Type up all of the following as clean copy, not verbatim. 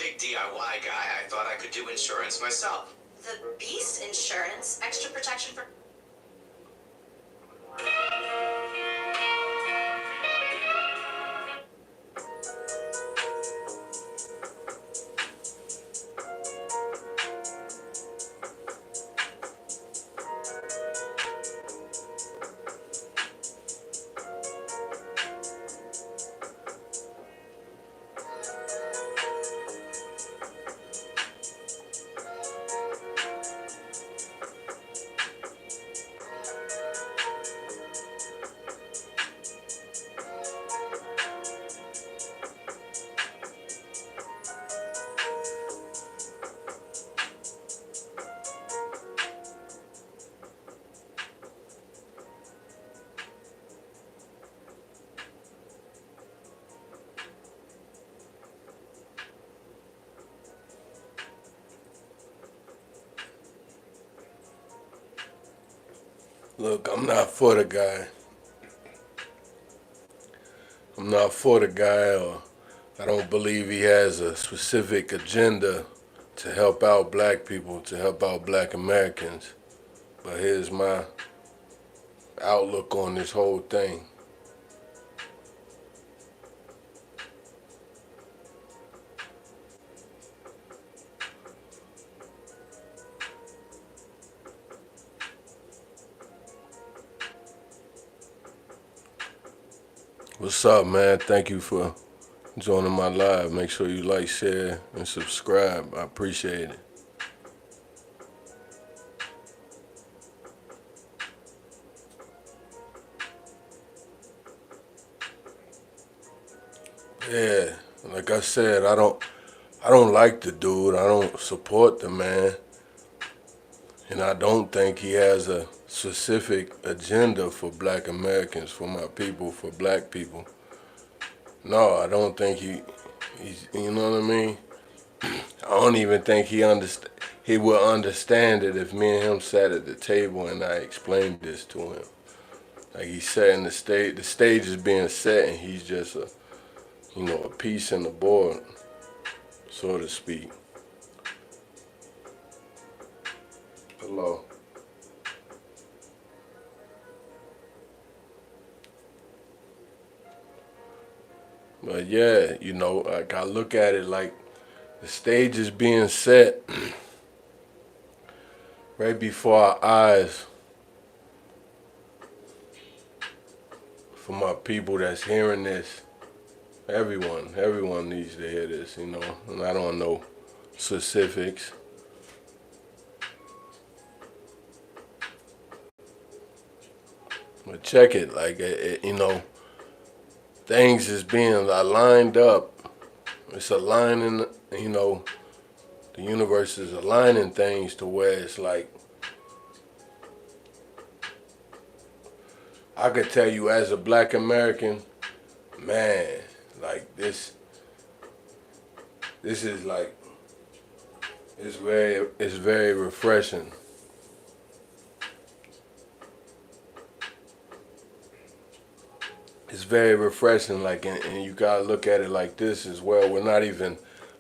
big DIY guy, I thought I could do insurance myself. The Beast Insurance, extra protection for... Look, I'm not for the guy. I'm not for the guy, or I don't believe he has a specific agenda to help out black people, to help out black Americans. But here's my outlook on this whole thing. What's up, man? Thank you for joining my live. Make sure you like, share, and subscribe. I appreciate it. Yeah, like I said, I don't like the dude. I don't support the man. And I don't think he has a specific agenda for black Americans, for my people, for black people. No, I don't think he's, you know what I mean? I don't even think he will understand it if me and him sat at the table and I explained this to him. Like he's setting the stage is being set, and he's just a piece in the board, so to speak. Hello. But yeah, like I look at it like the stage is being set right before our eyes for my people that's hearing this. Everyone needs to hear this, and I don't know specifics. But check it, like, things is being lined up. It's aligning, the universe is aligning things to where it's like, I could tell you as a black American, man, like this is like, it's very refreshing. It's very refreshing, like, and you gotta look at it like this as well. We're not even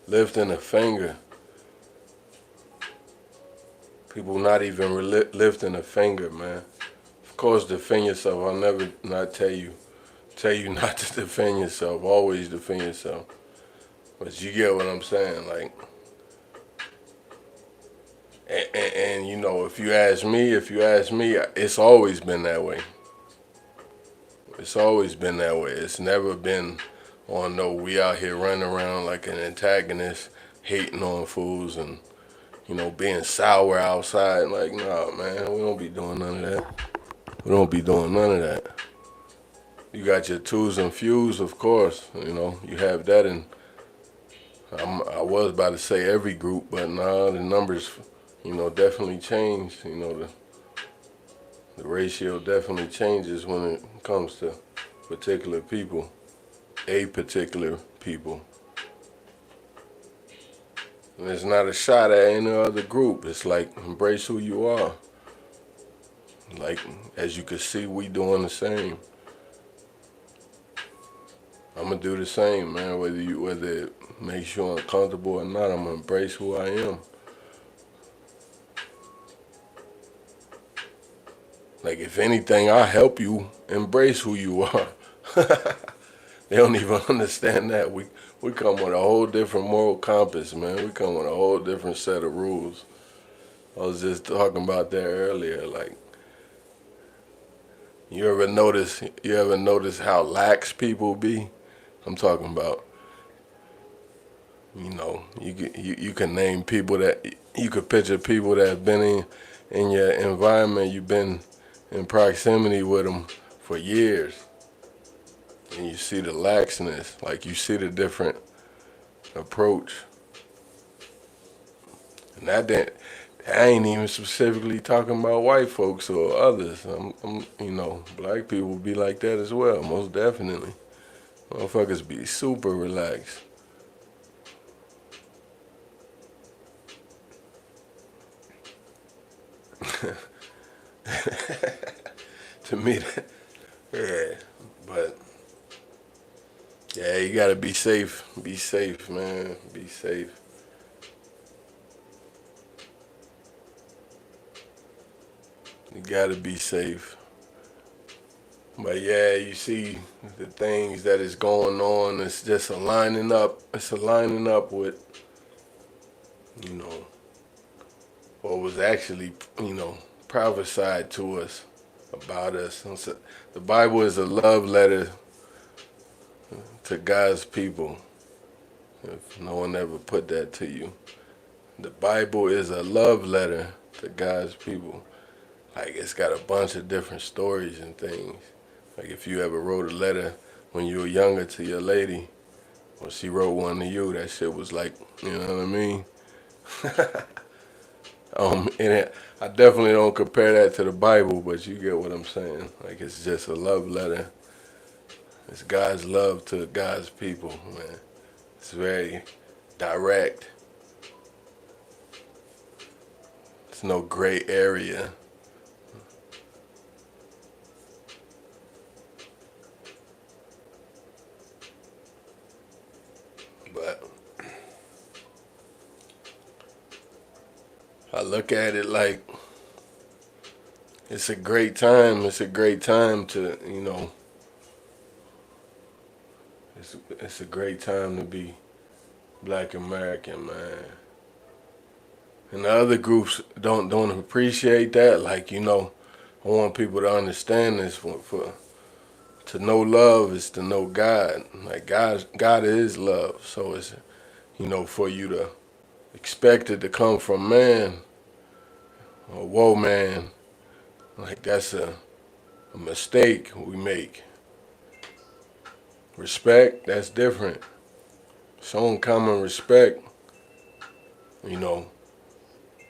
lifting a finger. People not even lifting a finger, man. Of course, defend yourself. I'll never not tell you not to defend yourself. Always defend yourself. But you get what I'm saying, like. And if you ask me, it's always been that way. It's always been that way. It's never been on no, we out here running around like an antagonist, hating on fools and, being sour outside. Like, nah, man, we don't be doing none of that. We don't be doing none of that. You got your twos and fews, of course. You have that in, I was about to say every group, but nah, the numbers, definitely changed. The ratio definitely changes when it comes to particular people, a particular people. And it's not a shot at any other group. It's like, embrace who you are. Like, as you can see, we doing the same. I'm I'm gonna do the same, man. Whether it makes you uncomfortable or not, I'm gonna embrace who I am. Like, if anything, I help you embrace who you are. They don't even understand that. We come with a whole different moral compass, man. We come with a whole different set of rules. I was just talking about that earlier. Like, you ever notice how lax people be? I'm talking about, you can name people that, you could picture people that have been in your environment. You've been in proximity with them for years, and you see the laxness, like you see the different approach. And I ain't even specifically talking about white folks or others. Black people be like that as well, most definitely. Motherfuckers be super relaxed. To me, yeah, but yeah, you gotta be safe. Be safe, man. Be safe. You gotta be safe. But yeah, you see the things that is going on. It's just aligning up. It's aligning up with, you know, what was actually, prophesied to us about us. And so the Bible is a love letter to God's people. If no one ever put that to you, the Bible is a love letter to God's people. Like, it's got a bunch of different stories and things. Like, if you ever wrote a letter when you were younger to your lady, or she wrote one to you, that shit was like, you know what I mean? I definitely don't compare that to the Bible, but you get what I'm saying. Like, it's just a love letter. It's God's love to God's people, man. It's very direct. It's no gray area. But I look at it like it's a great time. It's a great time to, it's a great time to be Black American, man. And the other groups don't appreciate that. Like, I want people to understand this. To know love is to know God. Like, God is love. So it's, for you to expect it to come from man, or whoa, man, like, that's a mistake we make. Respect, that's different. Showing common respect, that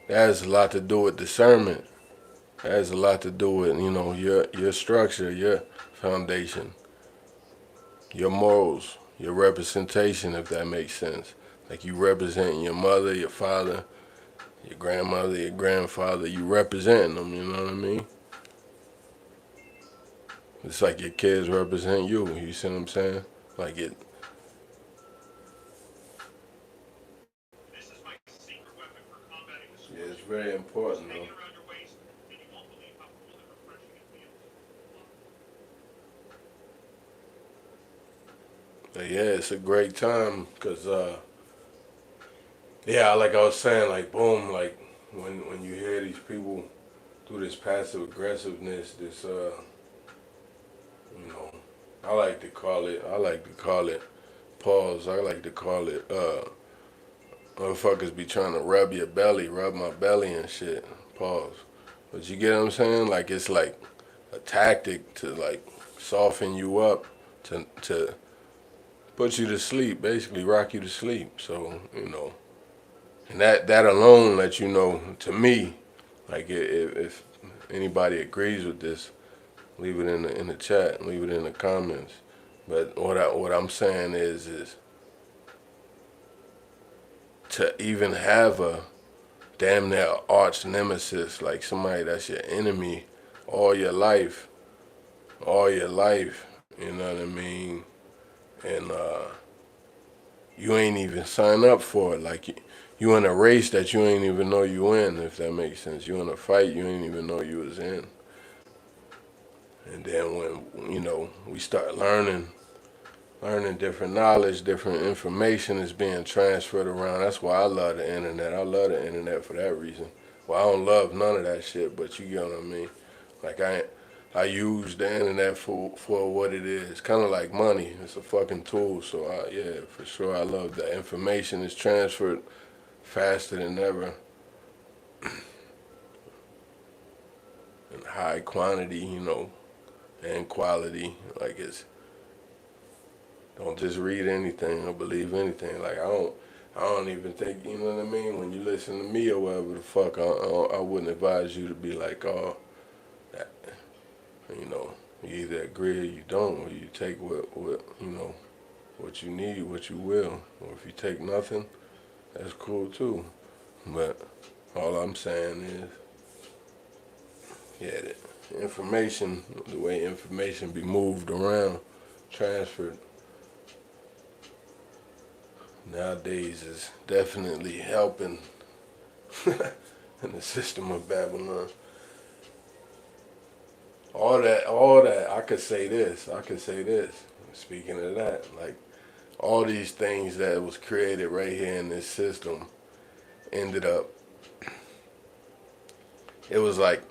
has a lot to do with discernment. That has a lot to do with, your structure, your foundation, your morals, your representation, if that makes sense. Like, you representing your mother, your father, your grandmother, your grandfather, you representing them, you know what I mean? It's like your kids represent you, you see what I'm saying? Like it. Yeah, it's very important, though. But yeah, it's a great time, because, yeah, like I was saying, like, boom, like, when you hear these people do this passive aggressiveness, this, I like to call it, pause, I like to call it, motherfuckers be trying to rub my belly and shit, pause. But you get what I'm saying? Like, it's like a tactic to, like, soften you up, to put you to sleep, basically rock you to sleep. So, and that alone lets you know, to me, like, if anybody agrees with this, leave it in the chat, leave it in the comments. But what I'm saying is to even have a damn near arch nemesis, like somebody that's your enemy all your life, you know what I mean? and you ain't even sign up for it. Like you in a race that you ain't even know you in, if that makes sense. You in a fight you ain't even know you was in. And then when we start learning different knowledge, different information is being transferred around. That's why I love the internet. I love the internet for that reason. Well, I don't love none of that shit, but you get what I mean. Like I use the internet for what it is. Kind of like money. It's a fucking tool. So yeah, for sure, I love that information is transferred faster than ever, in high quantity, and quality. Like don't just read anything or believe anything. Like I don't even think, you know what I mean. When you listen to me or whatever the fuck, I wouldn't advise you to be like, oh, that, you either agree or you don't, or you take what you need, what you will. Or if you take nothing, that's cool too. But all I'm saying is, yeah, the information, the way information be moved around, transferred nowadays is definitely helping in the system of Babylon. All that, I could say this. Speaking of that, like all these things that was created right here in this system ended up, it was like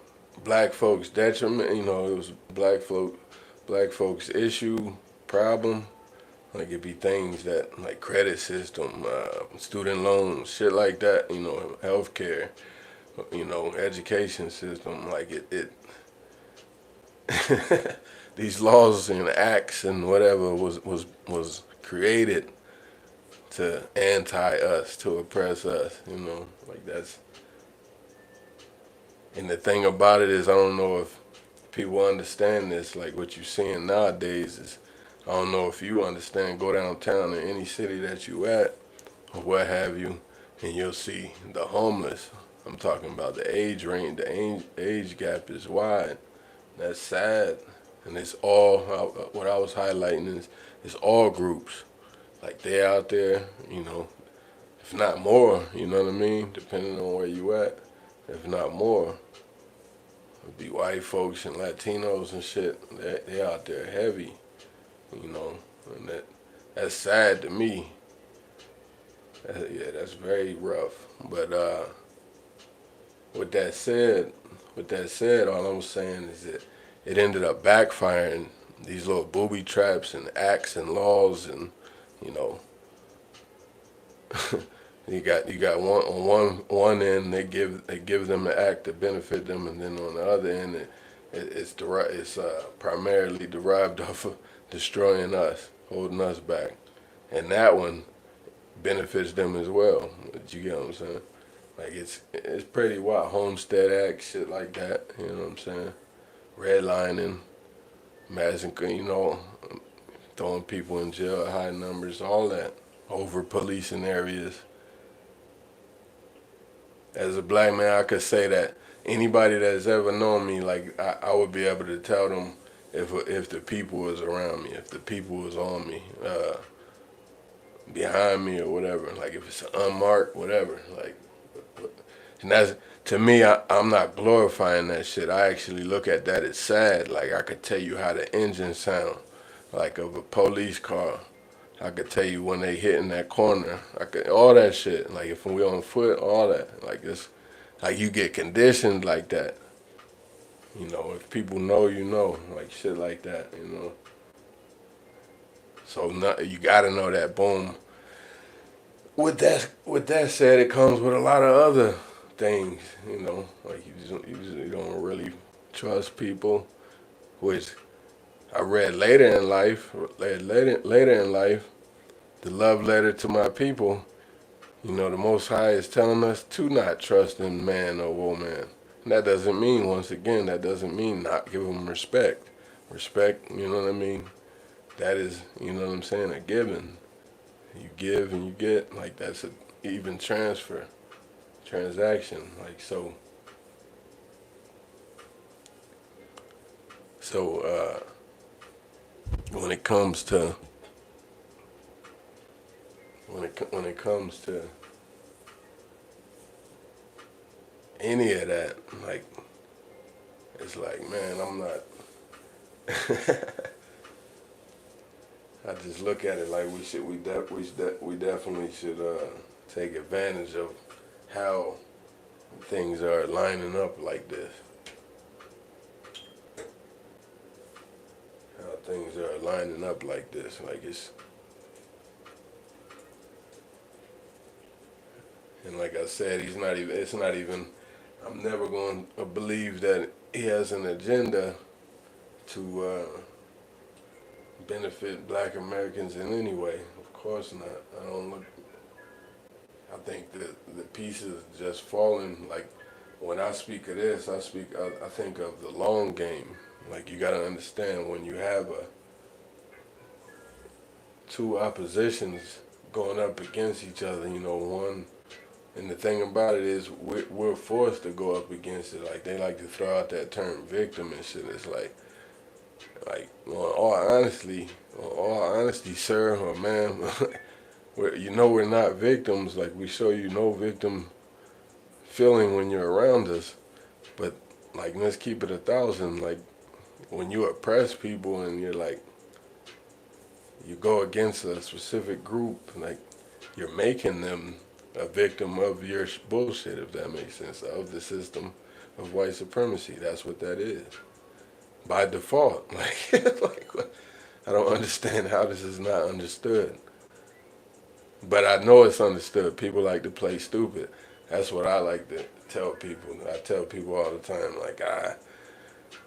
black folks' detriment, it was black folks' issue, problem. Like it'd be things that like credit system, student loans, shit like that, healthcare, education system, like it these laws and acts and whatever was created to anti us, to oppress us, like that's. And the thing about it is, I don't know if people understand this. Like what you're seeing nowadays is, I don't know if you understand. Go downtown in any city that you at, or what have you, and you'll see the homeless. I'm talking about the age range. The age gap is wide. That's sad, and it's all. What I was highlighting is, it's all groups. Like they out there, if not more. You know what I mean? Depending on where you at, if not more. It'd be white folks and Latinos and shit. They out there heavy. And that's sad to me. Yeah, that's very rough. But with that said, all I'm saying is that it ended up backfiring. These little booby traps and acts and laws, and you got one end they give them the act to benefit them, and then on the other end it's primarily derived off of destroying us, holding us back, and that one benefits them as well. You get what I'm saying? Like it's pretty wild. Homestead Act, shit like that. You know what I'm saying? Redlining, throwing people in jail at high numbers, all that. Over policing areas. As a black man, I could say that anybody that's ever known me, like I would be able to tell them if the people was around me, if the people was on me, behind me or whatever. Like if it's unmarked, whatever. Like, and that's, to me, I'm not glorifying that shit. I actually look at that as sad. Like I could tell you how the engine sound, like of a police car. I could tell you when they hit in that corner. All that shit. Like if we on foot, all that. Like it's like you get conditioned like that. If people know, like shit like that. So you gotta know that. Boom. With that said, it comes with a lot of other things. Like you don't really trust people, which I read later in life, the love letter to my people. The Most High is telling us to not trust in man or woman. And that doesn't mean, once again, not give them respect. Respect, you know what I mean? That is, you know what I'm saying, a given. You give and you get, like that's an even transaction, like so. When it comes to when it comes to any of that, like, it's like, man, I'm not. I just look at it like we definitely should take advantage of how things are lining up like this. How things are lining up like this, like it's. And like I said, he's not even. It's not even. I'm never going to believe that he has an agenda to benefit Black Americans in any way. Of course not. I don't look. I think that the pieces just falling. Like when I speak of this, I think of the long game. Like you got to understand when you have two oppositions going up against each other. You know, one. And the thing about it is, we're forced to go up against it. Like they like to throw out that term "victim" and shit. It's like, all honesty, sir or ma'am, we're not victims. Like we show you no victim feeling when you're around us. But like, let's keep it 1,000. Like when you oppress people and you're like, you go against a specific group, like you're making them a victim of your bullshit, if that makes sense, of the system of white supremacy. That's what that is. By default. Like I don't understand how this is not understood. But I know it's understood. People like to play stupid. That's what I like to tell people. I tell people all the time, like,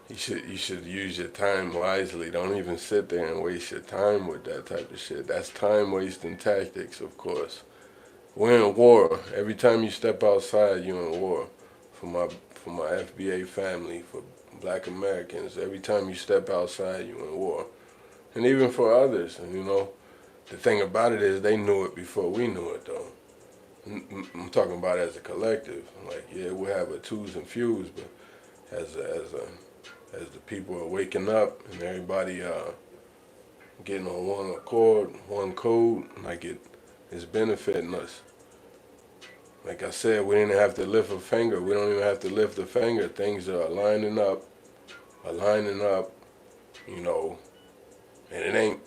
you should use your time wisely. Don't even sit there and waste your time with that type of shit. That's time wasting tactics, of course. We're in war. Every time you step outside, you're in war. For my FBA family, for Black Americans, every time you step outside, you're in war. And even for others, and you know, the thing about it is they knew it before we knew it, though. I'm talking about as a collective. Like, yeah, we have a twos and fews, but as the people are waking up and everybody getting on one accord, one code, like it's benefiting us. Like I said, we didn't have to lift a finger. We don't even have to lift a finger. Things are aligning up, you know, and it ain't,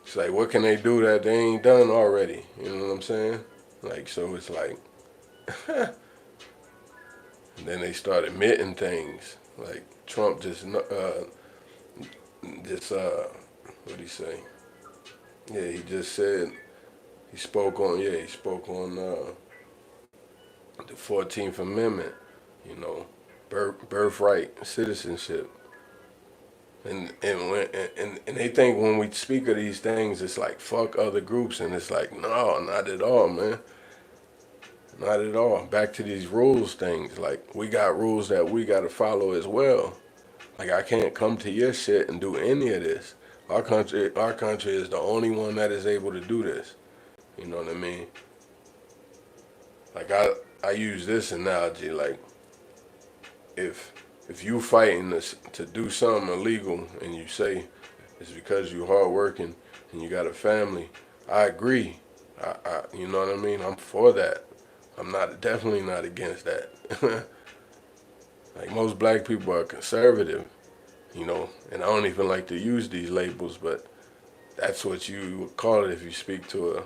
it's like, what can they do that they ain't done already? You know what I'm saying? Like, so it's like, and then they start admitting things. Like Trump what'd he say? Yeah, he just said, he spoke on the 14th Amendment, you know, birthright citizenship. And they think when we speak of these things, it's like, fuck other groups. And it's like, no, not at all, man. Not at all. Back to these rules things. Like, we got rules that we got to follow as well. Like, I can't come to your shit and do any of this. Our country is the only one that is able to do this. You know what I mean? Like, I use this analogy, like, if you fighting to do something illegal and you say it's because you hardworking and you got a family, I agree. You know what I mean? I'm for that. I'm definitely not against that. Like, most Black people are conservative, you know, and I don't even like to use these labels, but that's what you would call it if you speak to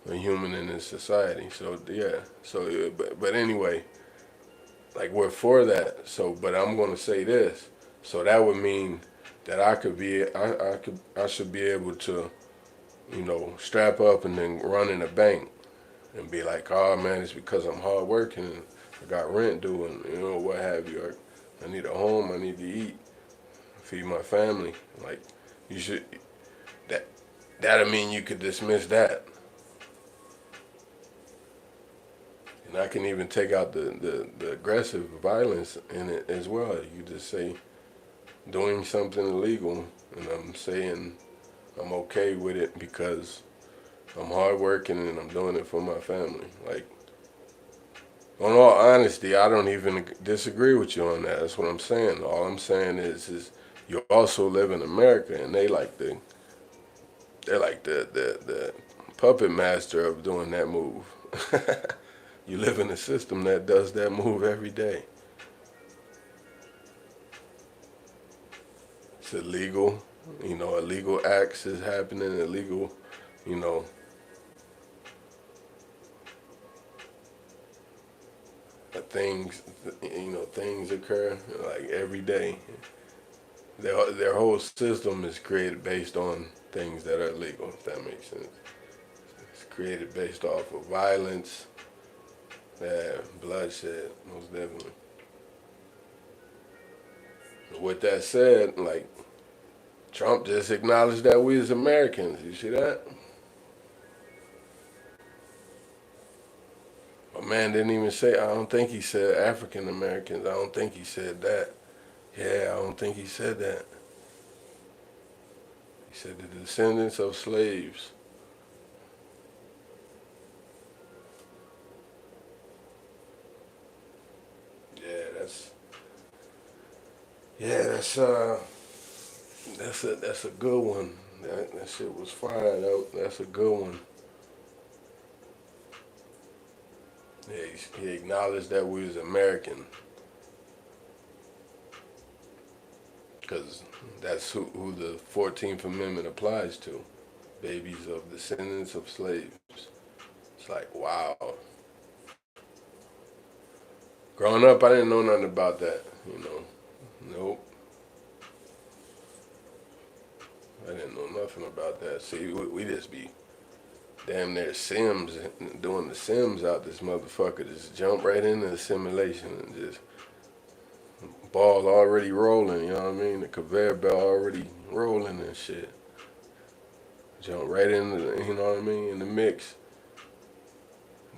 a human in this society. So yeah. So but anyway, like, we're for that. So, but I'm gonna say this. So that would mean that I should be able to, you know, strap up and then run in a bank and be like, oh man, it's because I'm hardworking and I got rent due and, you know, what have you. I need a home. I need to eat, feed my family. Like, you should. That'll mean you could dismiss that. And I can even take out the aggressive violence in it as well. You just say doing something illegal, and I'm saying I'm okay with it because I'm hardworking and I'm doing it for my family. Like, in all honesty, I don't even disagree with you on that. That's what I'm saying. All I'm saying is you also live in America, and they're like the puppet master of doing that move. You live in a system that does that move every day. It's illegal. Illegal acts is happening, illegal, you know, things, things occur like every day. Their whole system is created based on things that are illegal, if that makes sense. It's created based off of violence, bloodshed, most definitely. With that said, like, Trump just acknowledged that we as Americans, you see that? My man didn't even say, I don't think he said African Americans, I don't think he said that. Yeah, I don't think he said that. He said the descendants of slaves. That's a good one. That shit was fire. That's a good one. Yeah, he acknowledged that we was American, because that's who the 14th Amendment applies to. Babies of descendants of slaves. It's like, wow. Growing up, I didn't know nothing about that, Nope. I didn't know nothing about that. See, we just be damn near Sims, doing the Sims out this motherfucker. Just jump right into the simulation and just ball already rolling, you know what I mean? The conveyor belt already rolling and shit. Jump right into the, you know what I mean, in the mix.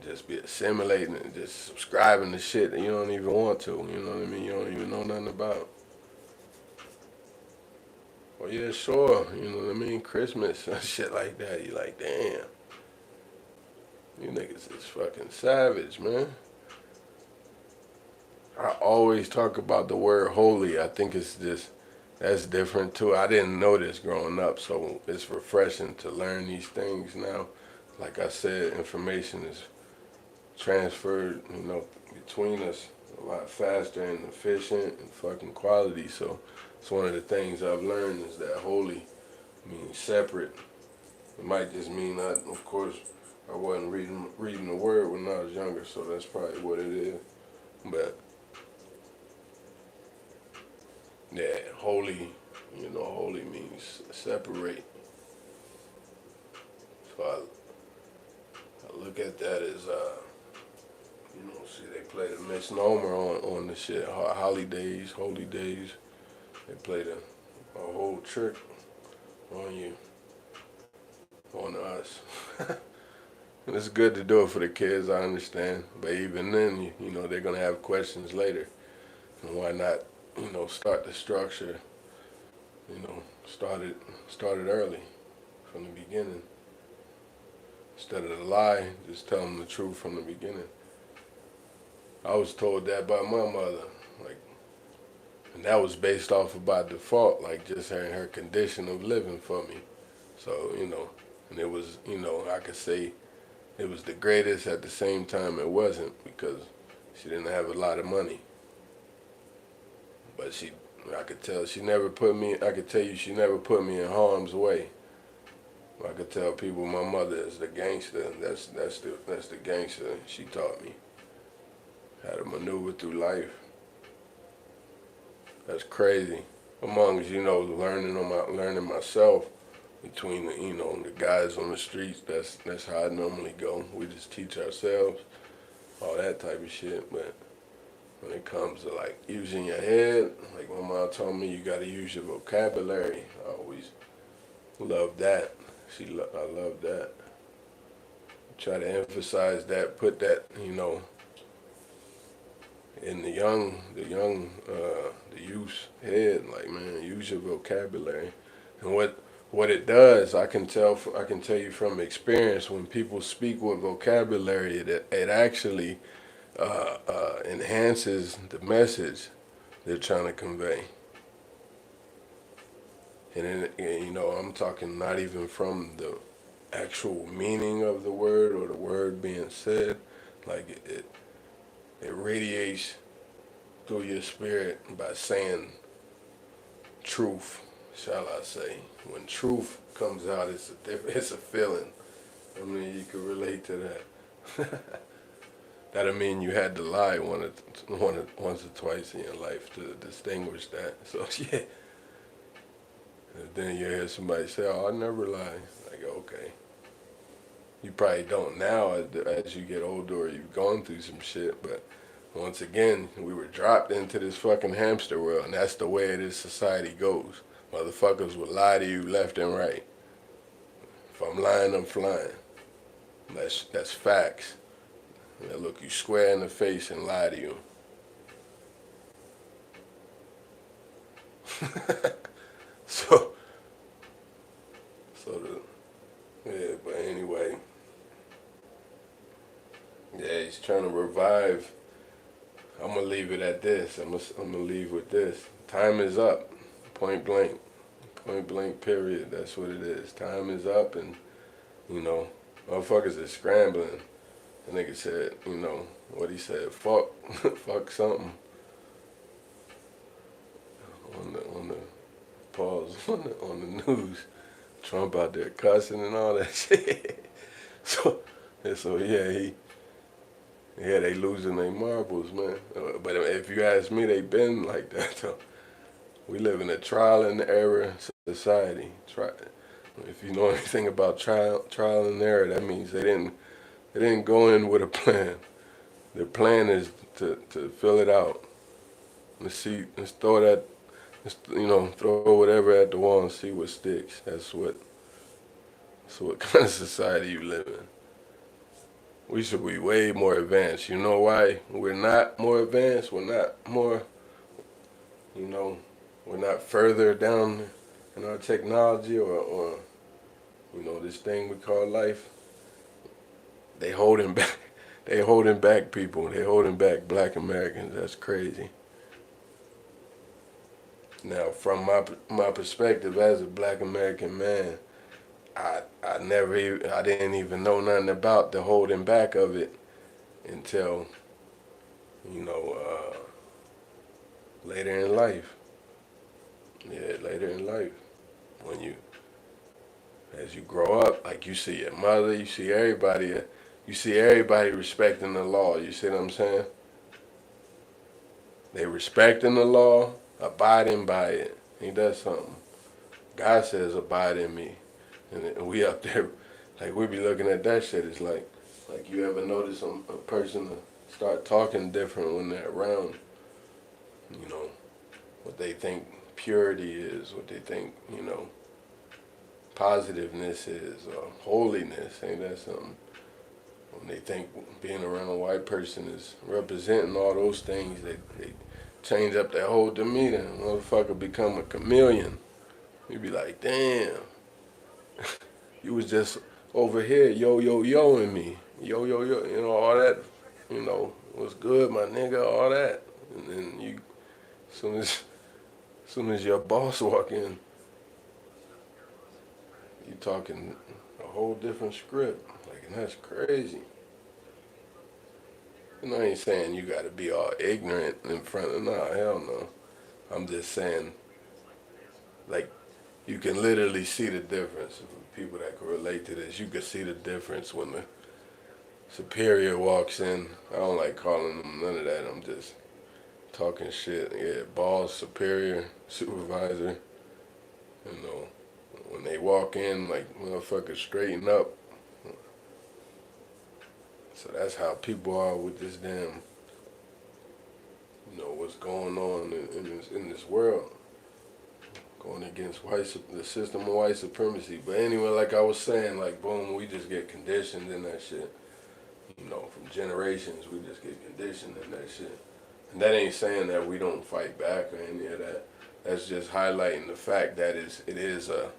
Just be assimilating and just subscribing to shit that you don't even want to, you know what I mean? You don't even know nothing about. Well, yeah, sure, you know what I mean? Christmas and shit like that. You like, damn. You niggas is fucking savage, man. I always talk about the word holy. I think it's just, that's different too. I didn't know this growing up, so it's refreshing to learn these things now. Like I said, information is transferred, between us a lot faster and efficient and fucking quality. So it's one of the things I've learned is that holy means separate. It might just mean that, of course, I wasn't reading the word when I was younger, so that's probably what it is. But yeah, holy, holy means separate. So I look at that as see, they played a misnomer on the shit. Holidays, holy days. They played a whole trick on you, on us. And it's good to do it for the kids, I understand. But even then, they're gonna have questions later. And why not, start the structure, start it early, from the beginning. Instead of the lie, just tell them the truth from the beginning. I was told that by my mother, and that was based off of by default, just her condition of living for me. So, and it was, I could say it was the greatest, at the same time it wasn't, because she didn't have a lot of money. But I could tell she never put me in harm's way. I could tell people my mother is the gangster. That's the gangster she taught me. How to maneuver through life. That's crazy. Amongst, learning myself, between the guys on the streets, that's how I normally go. We just teach ourselves, all that type of shit. But when it comes to using your head, like my mom told me, you gotta use your vocabulary. I always loved that. I love that. Try to emphasize that, put that, in the youth's head, man, use your vocabulary. And what it does, I can tell you from experience, when people speak with vocabulary, it actually enhances the message they're trying to convey. And then, I'm talking not even from actual meaning of the word or the word being said. Like it radiates through your spirit by saying truth, shall I say. When truth comes out, it's a feeling. I mean, you can relate to that. That'll mean you had to lie once or twice in your life to distinguish that. So yeah. And then you hear somebody say, "Oh, I never lie." Like, okay. You probably don't now as you get older or you've gone through some shit, but once again, we were dropped into this fucking hamster wheel, and that's the way this society goes. Motherfuckers will lie to you left and right. If I'm lying, I'm flying. That's facts. They'll look you square in the face and lie to you. so, yeah, but anyway, yeah, he's trying to revive. I'm gonna leave it at this. I'm gonna leave with this. Time is up. Point blank. Point blank. Period. That's what it is. Time is up, and motherfuckers are scrambling. The nigga said, what he said, fuck, fuck something. On the pause on the news, Trump out there cussing and all that shit. So yeah, they losing their marbles, man. But if you ask me, they been like that though. We live in a trial and error society. If you know anything about trial and error, that means they didn't go in with a plan. Their plan is to fill it out. Let's throw whatever at the wall and see what sticks. That's what kind of society you live in. We should be way more advanced. You know why we're not more advanced? We're not more, we're not further down in our technology or this thing we call life. They holding back. They holding back people. They holding back Black Americans. That's crazy. Now, from my perspective as a Black American man, I didn't even know nothing about the holding back of it until later in life. Yeah, later in life, as you grow up, like you see your mother, you see everybody respecting the law. You see what I'm saying? They respecting the law, abiding by it. Ain't that something? God says, "Abide in me," and we up there, like we be looking at that shit. It's like you ever notice a person start talking different when they're around, what they think purity is, what they think, positiveness is, or holiness. Ain't that something? When they think being around a white person is representing all those things, they change up their whole demeanor. Motherfucker become a chameleon. You be like, damn, you was just over here, yo-in me. Yo, all that, was good, my nigga, all that. And then you, soon as your boss walk in, you talking a whole different script. Like, and that's crazy. I ain't saying you gotta be all ignorant in front of, nah, hell no. I'm just saying, like, you can literally see the difference. People that can relate to this, you can see the difference when the superior walks in. I don't like calling them none of that. I'm just talking shit. Yeah, boss, superior, supervisor. When they walk in, like, motherfuckers straighten up. So that's how people are with this damn, what's going on in this world. Going against the system of white supremacy. But anyway, like I was saying, like, boom, we just get conditioned in that shit. From generations, we just get conditioned in that shit. And that ain't saying that we don't fight back or any of that. That's just highlighting the fact that it is a,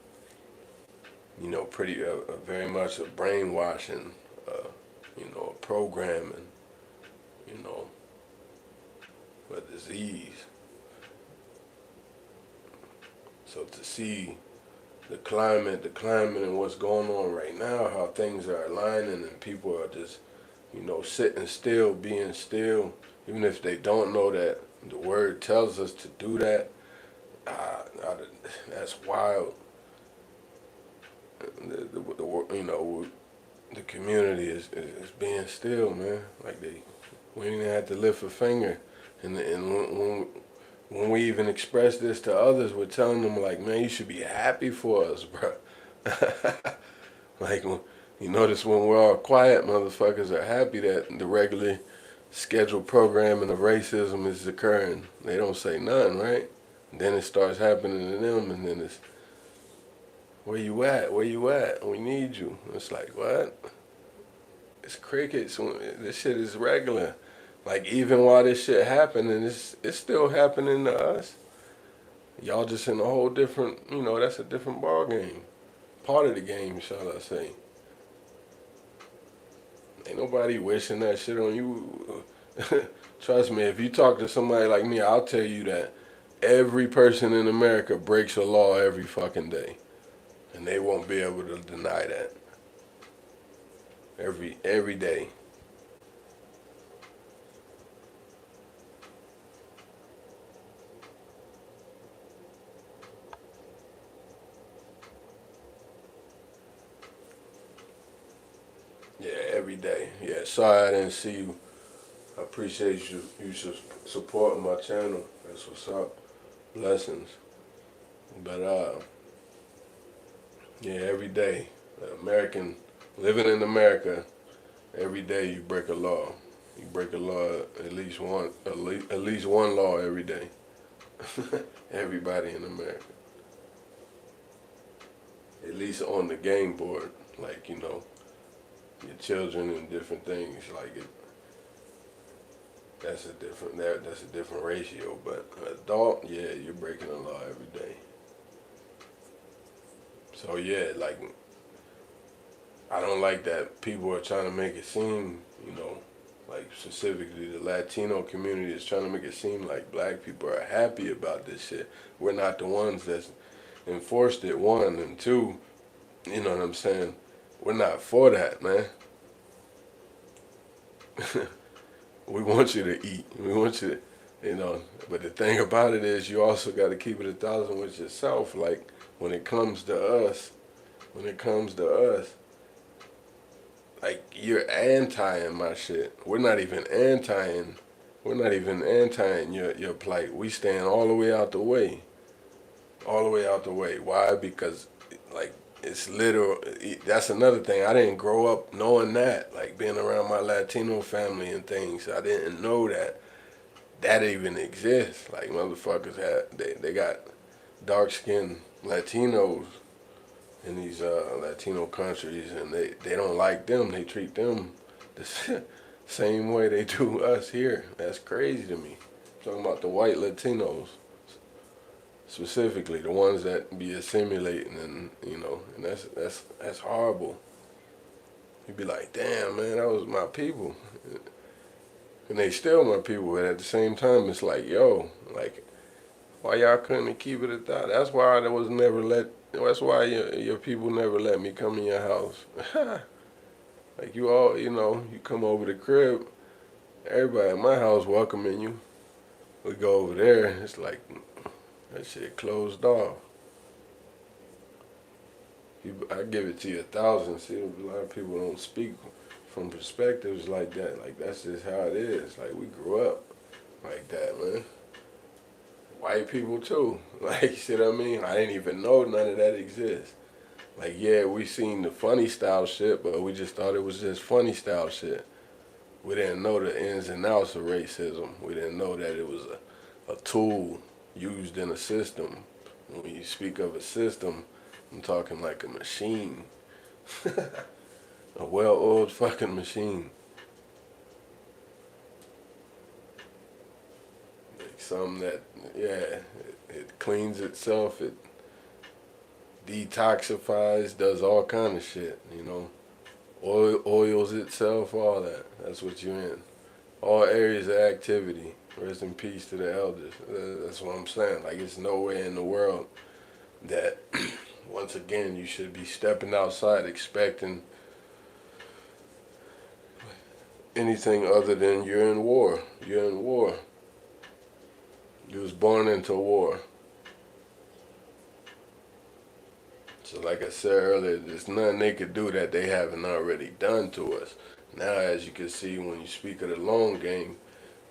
very much a brainwashing, a programming, a disease. So to see the climate and what's going on right now, how things are aligning and people are just, sitting still, being still, even if they don't know that the word tells us to do that. That's wild. The community is being still, man. Like we didn't have to lift a finger, and when we even express this to others, we're telling them like, man, you should be happy for us, bro. Like you notice when we're all quiet, motherfuckers are happy that the regularly scheduled programming of racism is occurring. They don't say nothing, right? And then it starts happening to them, and then it's, where you at? Where you at? We need you. It's like, what? It's crickets. This shit is regular. Like, even while this shit happening, it's still happening to us. Y'all just in a whole different, that's a different ball game. Part of the game, shall I say. Ain't nobody wishing that shit on you. Trust me, if you talk to somebody like me, I'll tell you that every person in America breaks a law every fucking day. And they won't be able to deny that. Every day. Yeah, every day. Yeah, sorry I didn't see you. I appreciate you supporting my channel. That's what's up. Blessings. But yeah, every day. Living in America, every day you break a law. You break a law, at least one law every day. Everybody in America. At least on the game board, like, your children and different things, like it. That's a different ratio, but adult, yeah, you're breaking the law every day. So yeah, like, I don't like that people are trying to make it seem, like specifically the Latino community is trying to make it seem like black people are happy about this shit. We're not the ones that's enforced it, one, and two, you know what I'm saying? We're not for that, man. We want you to eat. We want you to, but the thing about it is you also got to keep it 1,000 with yourself. Like, when it comes to us, like, you're anti-ing my shit. We're not even anti-ing your plight. We stand all the way out the way. All the way out the way. Why? Because, like, it's literal. That's another thing. I didn't grow up knowing that. Like, being around my Latino family and things, I didn't know that even exists. Like, motherfuckers they got dark-skinned Latinos in these Latino countries, and they don't like them. They treat them the same way they do us here. That's crazy to me. I'm talking about the white Latinos, specifically the ones that be assimilating, and and that's horrible. You'd be like, damn, man, that was my people, and they still my people. But at the same time, it's like, yo, like, why y'all couldn't keep it 1,000? That's why there was never let. That's why your people never let me come in your house. Like, you all, you come over the crib, everybody in my house welcoming you. We go over there, it's like, that shit closed off. I give it to you 1,000. See, a lot of people don't speak from perspectives like that. Like, that's just how it is. Like, we grew up like that, man. White people too. Like, you see what I mean? I didn't even know none of that exists. Like, yeah, we seen the funny style shit, but we just thought it was just funny style shit. We didn't know the ins and outs of racism. We didn't know that it was a tool used in a system. When you speak of a system, I'm talking like a machine. A well-oiled fucking machine. Like something that, yeah, it cleans itself, it detoxifies, does all kind of shit, oils itself, all that. That's what you're in. All areas of activity. Rest in peace to the elders. That's what I'm saying. Like, it's nowhere in the world that once again, you should be stepping outside expecting anything other than you're in war. You're in war. You was born into war. So like I said earlier, there's nothing they could do that they haven't already done to us. Now, as you can see, when you speak of the long game,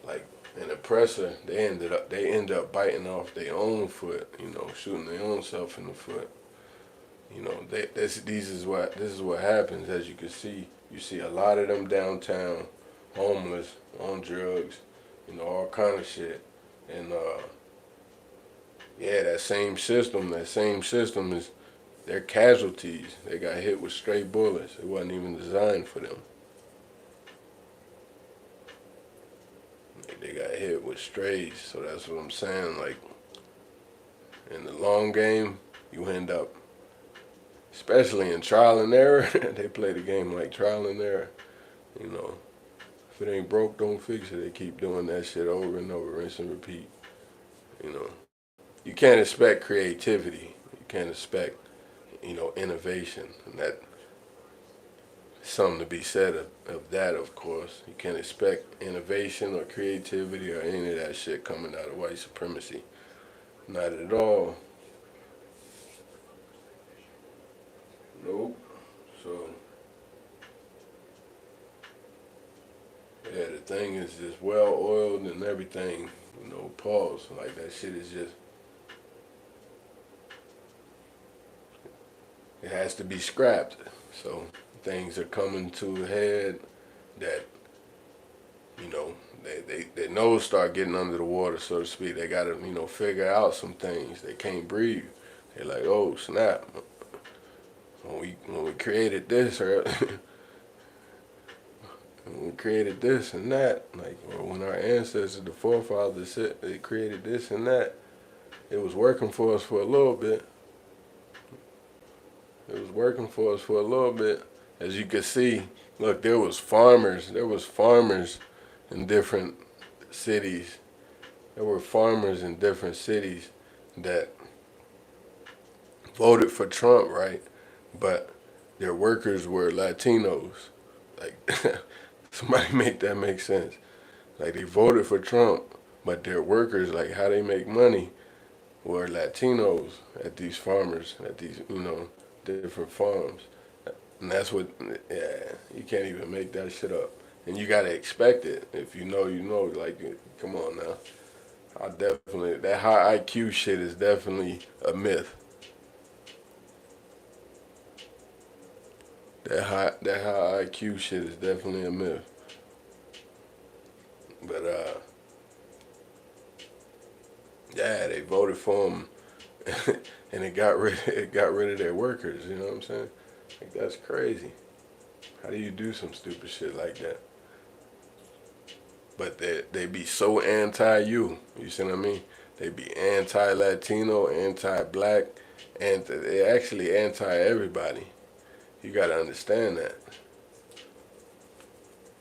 like an oppressor, they end up biting off their own foot, shooting their own self in the foot. This is what happens. As you can see, you see a lot of them downtown, homeless, on drugs, all kind of shit. And yeah, that same system is, they're casualties. They got hit with stray bullets. It wasn't even designed for them. They got hit with strays. So that's what I'm saying. Like, in the long game, you end up, especially in trial and error, they play the game like trial and error. If it ain't broke, don't fix it. They keep doing that shit over and over, rinse and repeat. You can't expect creativity. You can't expect, innovation. And that, something to be said of that, of course. You can't expect innovation or creativity or any of that shit coming out of white supremacy. Not at all. Nope. So, yeah, the thing is just well oiled and everything, pause. Like, that shit is just, it has to be scrapped. So things are coming to a head that, their nose start getting under the water, so to speak. They got to, figure out some things. They can't breathe. They're like, oh, snap. When we created this, or when we created this and that, like, or when our ancestors, the forefathers, said they created this and that, it was working for us for a little bit. It was working for us for a little bit. As you can see, look, there was farmers in different cities. There were farmers in different cities that voted for Trump, right? But their workers were Latinos. Like, somebody make that make sense. Like, they voted for Trump, but their workers, like how they make money, were Latinos at these farmers, at these, different farms. And that's what, yeah, you can't even make that shit up. And you gotta expect it. If you know, like, come on now. That high IQ shit is definitely a myth. That high IQ shit is definitely a myth. But yeah, they voted for him, and it got rid of their workers. You know what I'm saying? Like, that's crazy. How do you do some stupid shit like that? But they be so anti-you. You see what I mean? They be anti-Latino, anti-black, and they actually anti-everybody. You gotta understand that.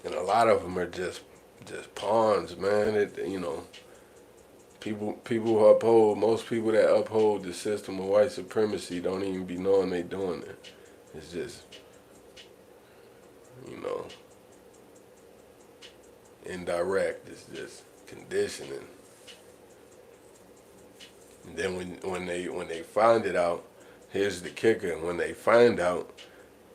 And a lot of them are just pawns, man. People who uphold, most people that uphold the system of white supremacy don't even be knowing they doing it. It's just, indirect. It's just conditioning. And then when they find it out, here's the kicker: when they find out,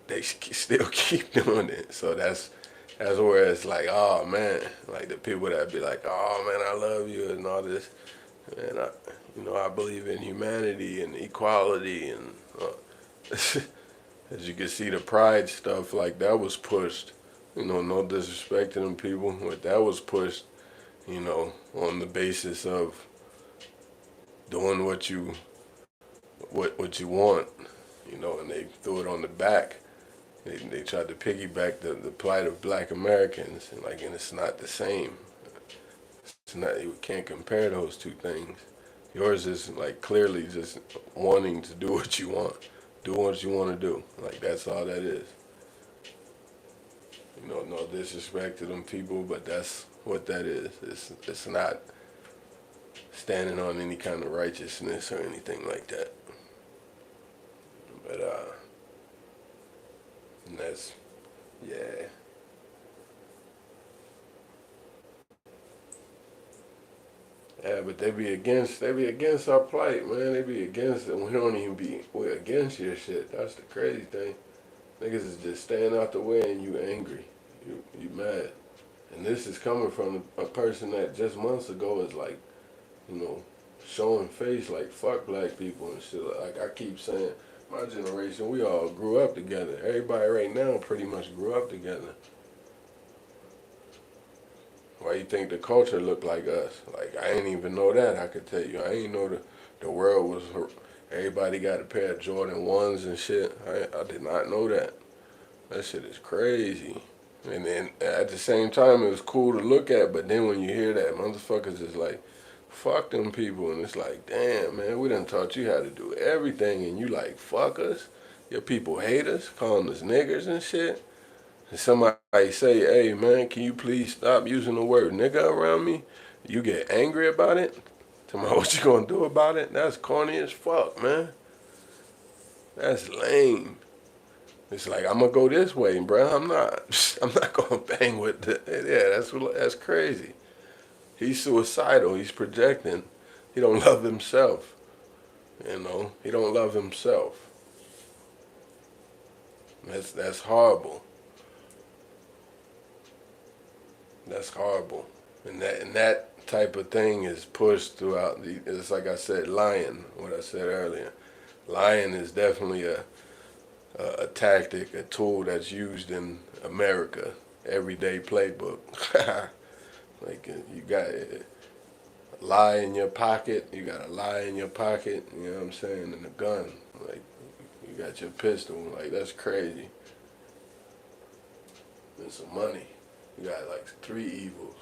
they still keep doing it. So that's where it's like, oh man, like the people that be like, oh man, I love you and all this, and I believe in humanity and equality, and as you can see, the pride stuff, like, that was pushed. No disrespect to them people, but that was pushed, on the basis of doing what you want, and they threw it on the back. They tried to piggyback the plight of black Americans, and it's not the same. It's not, you can't compare those two things. Yours is like clearly just wanting to do what you want. Do what you want to do. Like, that's all that is. No disrespect to them people, but that's what that is. It's not standing on any kind of righteousness or anything like that. But and that's, yeah. Yeah, but they be against our plight, man. They be against it. We don't even we're against your shit. That's the crazy thing. Niggas is just staying out the way and you angry. You mad. And this is coming from a person that just months ago is like, you know, showing face like fuck black people and shit. Like I keep saying, my generation, we all grew up together. Everybody right now pretty much grew up together. Why you think the culture looked like us? Like I ain't even know that. I could tell you, I ain't know the world was. Everybody got a pair of Jordan 1s and shit. I did not know that. That shit is crazy. And then at the same time, it was cool to look at. But then when you hear that, motherfuckers is like, fuck them people. And it's like, damn, man, we done taught you how to do everything. And you like, fuck us. Your people hate us, calling us niggers and shit. And somebody say, hey, man, can you please stop using the word nigga around me? You get angry about it? Tell me what you gonna do about it? That's corny as fuck, man. That's lame. It's like I'm gonna go this way, bro. I'm not gonna bang with the. Yeah, that's crazy. He's suicidal. He's projecting. He don't love himself. You know, he don't love himself. That's horrible. That's horrible. And that type of thing is pushed throughout it's like I said, lying, what I said earlier. Lying is definitely a tactic, a tool that's used in America, everyday playbook. Like you got a lie in your pocket, you got a lie in your pocket, you know what I'm saying, and a gun. Like you got your pistol, like that's crazy. And some money. You got like 3 evils.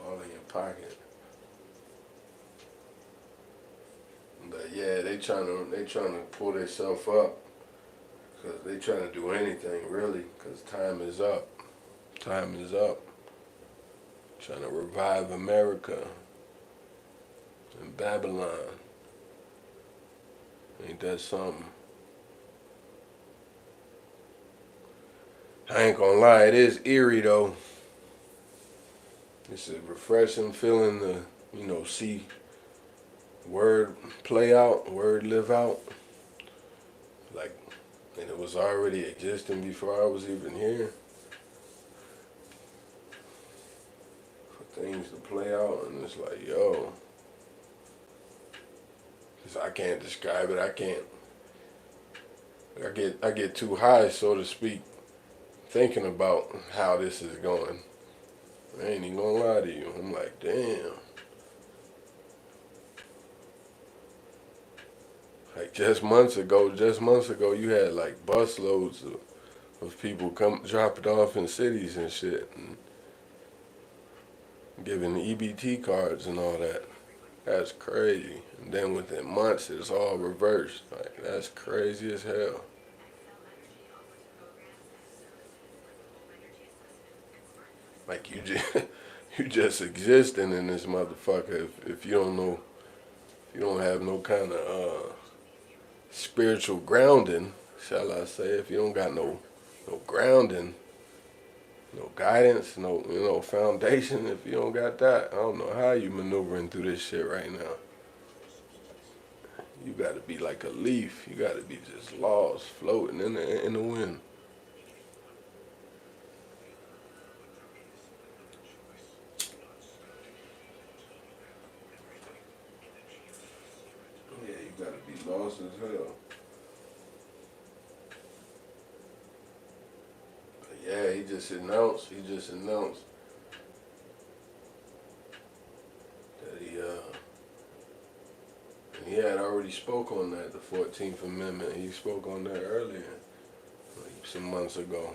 All in your pocket. But yeah, they trying to pull themselves up, cause they trying to do anything really, cause time is up. Time is up. Trying to revive America and Babylon. Ain't that something? I ain't gonna lie, it is eerie though. It's a refreshing feeling to, you know, see word play out, word live out. Like, and it was already existing before I was even here. For things to play out, and it's like, yo. 'Cause I can't describe it, I get too high, so to speak, thinking about how this is going. I ain't even gonna lie to you. I'm like, damn. Like just months ago, you had like busloads of people come drop it off in cities and shit, and giving EBT cards and all that. That's crazy. And then within months, it's all reversed. Like that's crazy as hell. Like you just you just existing in this motherfucker. If you don't know, if you don't have no kind of spiritual grounding, shall I say? If you don't got no grounding, no guidance, no foundation. If you don't got that, I don't know how you maneuvering through this shit right now. You got to be like a leaf. You got to be just lost, floating in the wind. Yeah, you got to be lost as hell. But yeah, he just announced that and he had already spoke on that, the 14th Amendment. He spoke on that earlier, like some months ago.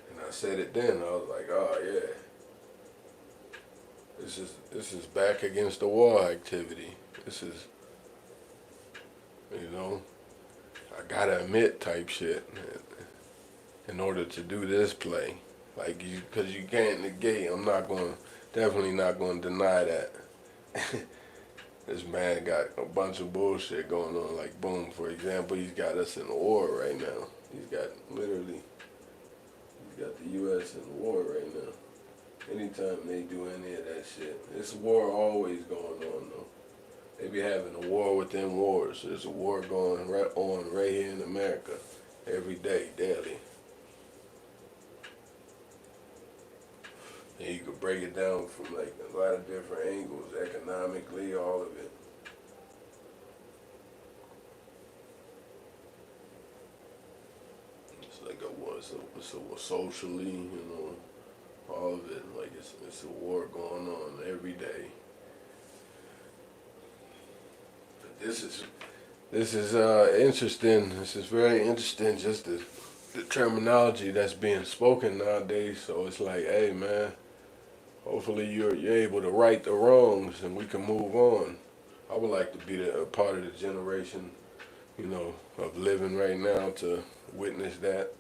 And I said it then. I was like, oh yeah, this is back against the war activity. This is, you know, I gotta admit type shit in order to do this play. Like because you can't negate. Definitely not going to deny that. This man got a bunch of bullshit going on. Like, boom, for example, he's got us in a war right now. He's got the U.S. in war right now. Anytime they do any of that shit, it's war always going on though. They be having a war within wars. There's a war going right here in America, every day, daily. And you could break it down from like a lot of different angles, economically, all of it. It's like a war, it's a war socially, you know. All of it, like it's a war going on every day. But this is interesting. This is very interesting. Just the terminology that's being spoken nowadays. So it's like, hey man, hopefully you're able to right the wrongs and we can move on. I would like to be a part of the generation, you know, of living right now to witness that.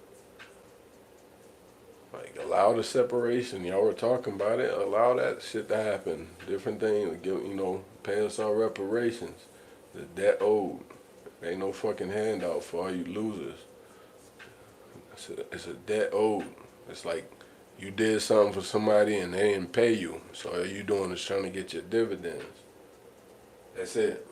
Like, allow the separation. Y'all were talking about it. Allow that shit to happen. Different things. You know, pay us our reparations. The debt owed. Ain't no fucking handout for all you losers. It's a debt owed. It's like you did something for somebody and they didn't pay you. So all you doing is trying to get your dividends. That's it.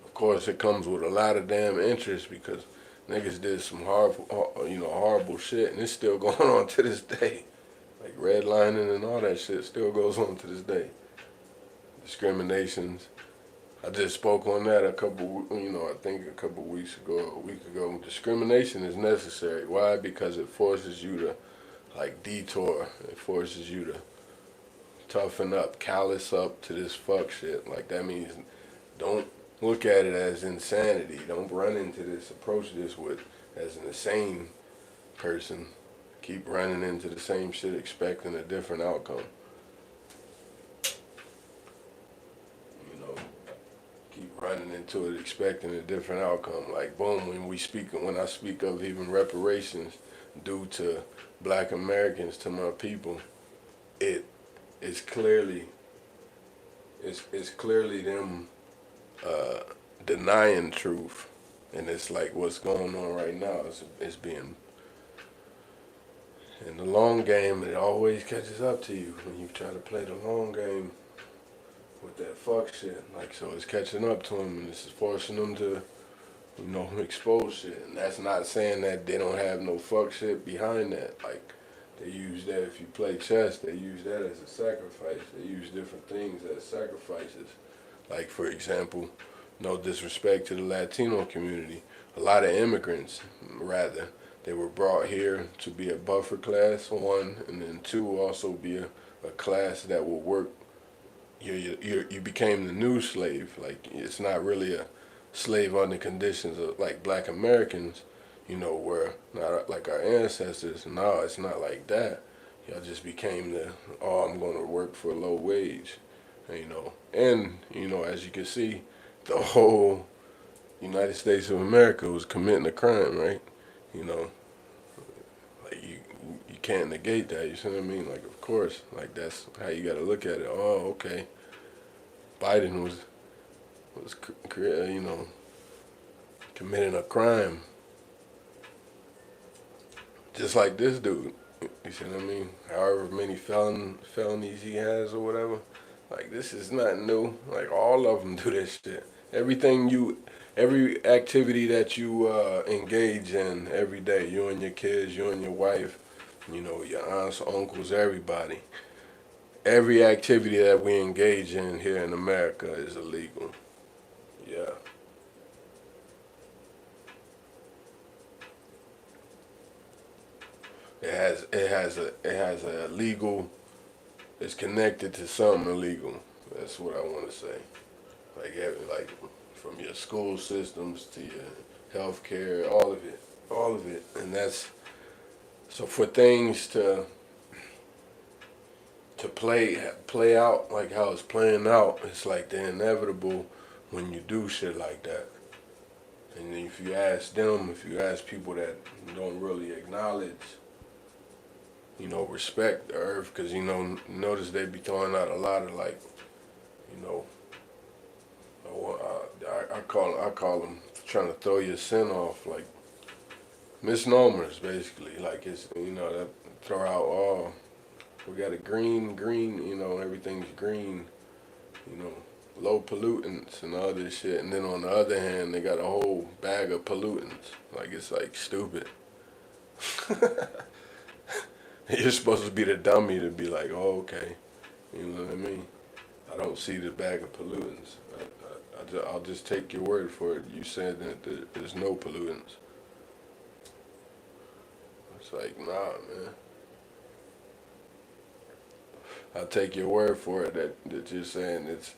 Of course, it comes with a lot of damn interest because niggas did some horrible shit, and it's still going on to this day. Like redlining and all that shit still goes on to this day. Discriminations. I just spoke on that I think a couple weeks ago, a week ago. Discrimination is necessary. Why? Because it forces you to, like, detour. It forces you to toughen up, callous up to this fuck shit. Like, that means don't look at it as insanity. Don't run into this, approach this as an insane person. Keep running into the same shit expecting a different outcome. You know, keep running into it expecting a different outcome. Like, boom, when I speak of even reparations due to black Americans, to my people, it's clearly them denying truth, and it's like what's going on right now is being, in the long game, it always catches up to you when you try to play the long game with that fuck shit. Like, so it's catching up to them and it's forcing them to, you know, expose shit. And that's not saying that they don't have no fuck shit behind that. Like, they use that, if you play chess, they use that as a sacrifice. They use different things as sacrifices. Like, for example, no disrespect to the Latino community, a lot of immigrants, rather, they were brought here to be a buffer class, one, and then two, also be a class that will work. You became the new slave. Like, it's not really a slave under conditions of like black Americans, you know, where not like our ancestors. No, it's not like that. Y'all just became I'm going to work for a low wage, you know. And, you know, as you can see, the whole United States of America was committing a crime, right? You know, like you can't negate that. You see what I mean? Like, of course, like that's how you got to look at it. Oh, okay. Biden was you know, committing a crime, just like this dude. You see what I mean? However many felonies he has or whatever. Like, this is not new. Like, all of them do this shit. Every activity that you engage in every day, you and your kids, you and your wife, you know, your aunts, uncles, everybody. Every activity that we engage in here in America is illegal. Yeah. It has a legal. It's connected to something illegal. That's what I want to say. Like from your school systems to your health care, all of it, and that's so for things to play out like how it's playing out. It's like the inevitable when you do shit like that. And if you ask people that don't really acknowledge, you know, respect the earth, because, you know, notice they be throwing out a lot of, like, You know, I call them trying to throw your sin off, like misnomers, basically. Like it's, that throw out, oh, we got a green, everything's green, low pollutants and all this shit. And then on the other hand, they got a whole bag of pollutants. Like, it's like stupid. You're supposed to be the dummy to be like, oh, okay. You know what I mean? I don't see the bag of pollutants. I'll just take your word for it. You said that there's no pollutants. It's like, nah, man. I'll take your word for it that you're saying it's,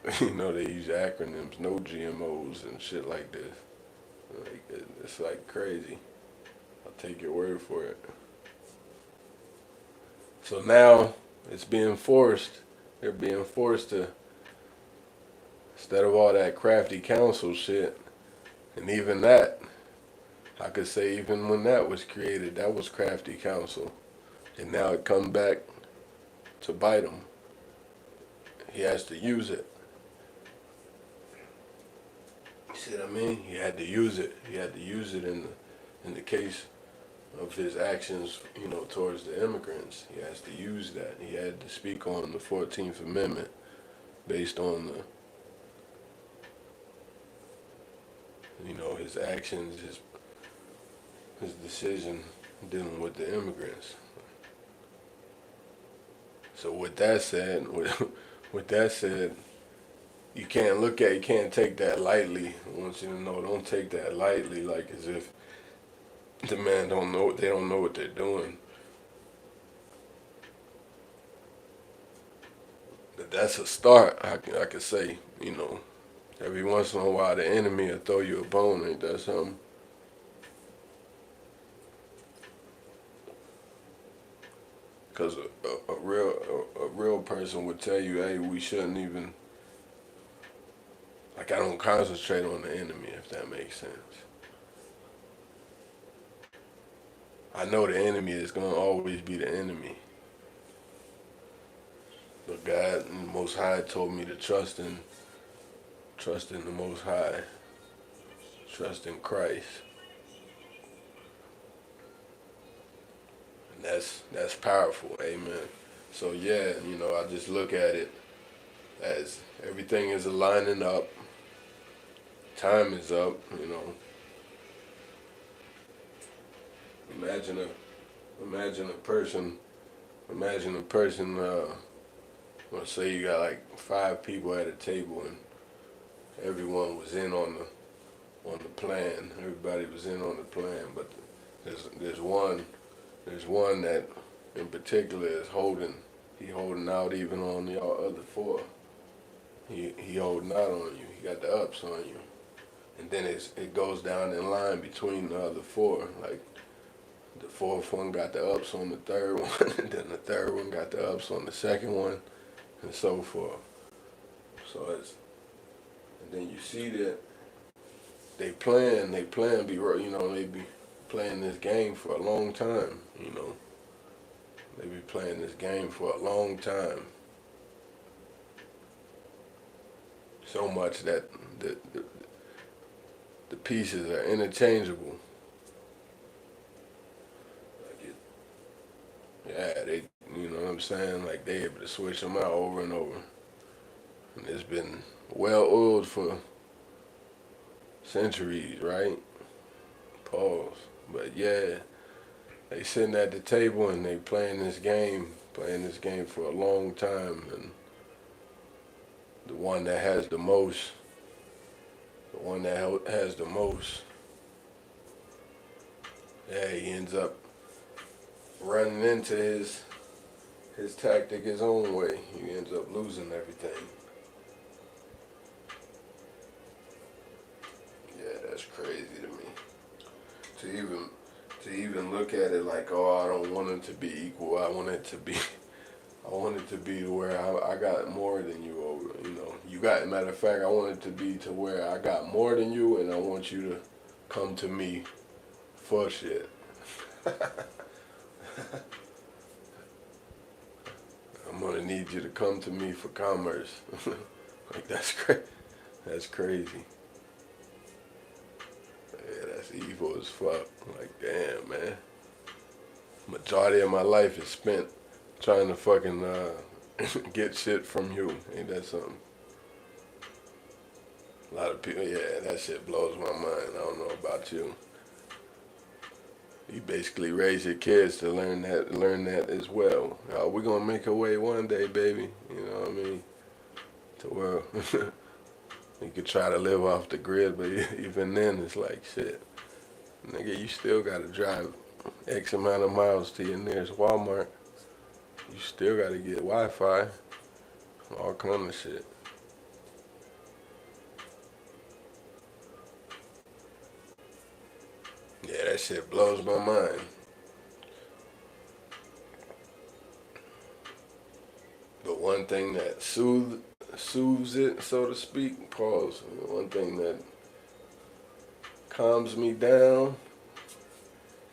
they use acronyms, no GMOs and shit like this. Like, it's like crazy. I'll take your word for it. So now it's being forced. They're being forced to, instead of all that crafty council shit, and even that, I could say even when that was created, that was crafty counsel. And now it comes back to bite him. He has to use it. You see what I mean? He had to use it. He had to use it in the case of his actions, towards the immigrants. He has to use that. He had to speak on the 14th Amendment based on his actions, his decision dealing with the immigrants. So with that said, you can't take that lightly. I want you to know, don't take that lightly, like as if the man they don't know what they're doing. But that's a start, I could say, every once in a while the enemy will throw you a bone, ain't that something? Because a real person would tell you, hey, we shouldn't even, like, I don't concentrate on the enemy, if that makes sense. I know the enemy is going to always be the enemy. But God and the Most High told me to trust in the Most High, trust in Christ. And that's powerful, amen. So yeah, I just look at it as everything is aligning up, time is up, Imagine a person, let's say you got like 5 people at a table and everyone was in on the plan. Everybody was in on the plan, but there's one that in particular is holding out even on y'all other 4. He holding out on you. He got the ups on you. And then it goes down in line between the other 4. Like the 4th one got the ups on the 3rd one, and then the 3rd one got the ups on the 2nd one, and so forth. So and then you see that they plan be, they be playing this game for a long time, They be playing this game for a long time. So much that the pieces are interchangeable. Yeah, they, you know what I'm saying? Like, they able to switch them out over and over. And it's been well oiled for centuries, right? Pause. But yeah, they sitting at the table and they playing this game for a long time. And the one that has the most, yeah, he ends up running into his tactic his own way. He ends up losing everything. Yeah, that's crazy to me. To even look at it like, oh, I don't want it to be equal. I want it to be to where I got more than you, or you got. Matter of fact, I want it to be to where I got more than you, and I want you to come to me for shit. I'm gonna need you to come to me for commerce. Like that's crazy. Yeah, that's evil as fuck. Like, damn, man. Majority of my life is spent trying to fucking get shit from you. Ain't that something? A lot of people, yeah, that shit blows my mind. I don't know about you. You basically raise your kids to learn that as well. We're gonna make a way one day, baby. You know what I mean? To where you could try to live off the grid, but even then, it's like shit. Nigga, you still gotta drive X amount of miles to your nearest Walmart. You still gotta get Wi-Fi, all kind of shit. Yeah, that shit blows my mind. But one thing that soothes it, so to speak, pause. One thing that calms me down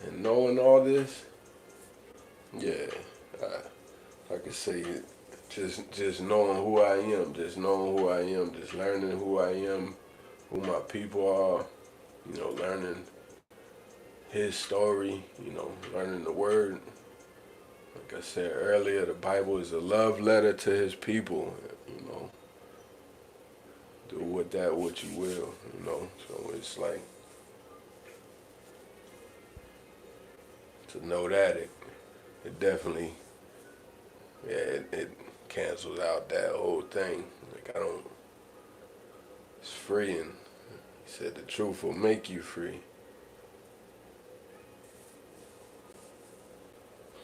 and knowing all this, yeah, I could say it. Just knowing who I am, just knowing who I am, just learning who I am, who my people are, you know, learning his story, you know, learning the word. Like I said earlier, the Bible is a love letter to his people, you know. Do with that what you will, you know. So it's like, to know that, it definitely, yeah, it cancels out that whole thing. Like, I don't, it's freeing. He said the truth will make you free.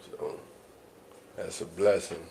So that's a blessing.